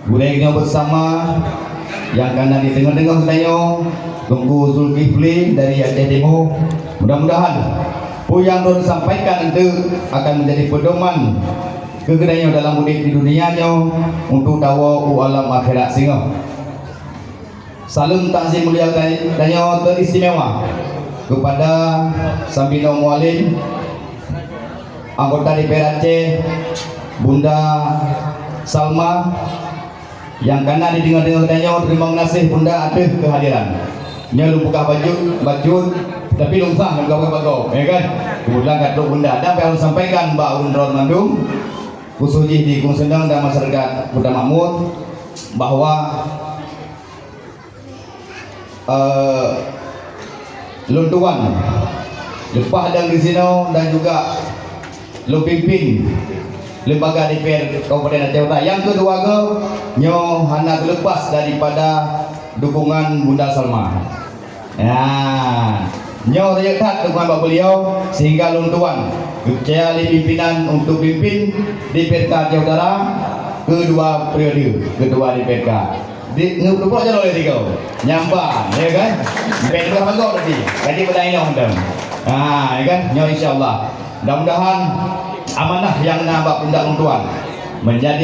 Gurengnya bersama yang kanan di tengah-tengah tayo Tunggu Zulkifli dari Aceh Timur. Mudah-mudahan yang Nur sampaikan itu akan menjadi pedoman kegedeannya dalam mudik di dunianya untuk dawa alam akhirat singa. Salam takzim mulia danyo teristimewa kepada Sambino Mualim, anggota DPR Aceh, Bunda Salma, yang kanan di tengah-tengah danyo. Terima kasih Bunda atas kehadiran. Nya lu buka baju tapi lumpang dan gawe-gawe, ya kan? Kemudian kata Bunda ada apa yang sampaikan Mbak Undron Mandung khususnya di Gung Sendang dan masyarakat Bunda Mahmud bahwa luntuan lepas dan di sini dan juga lu pimpin lembaga DPR Kabupaten Aceh Utara. Yang kedua ke nyo hana lepas daripada dukungan Bunda Salma. Ya, nyo rekat dukungan beliau sehingga luntuan kecaya pimpinan untuk pimpin DPR Aceh Utara kedua periode kedua DPR. Di ngupuk aja loh tiga nyambang, ya kan? Beda bagus tadi. Tadi bertanya undang. Nah, ya kan? Nyo insyaallah. Mudah-mudahan amanah yang nambah pundak luntuan menjadi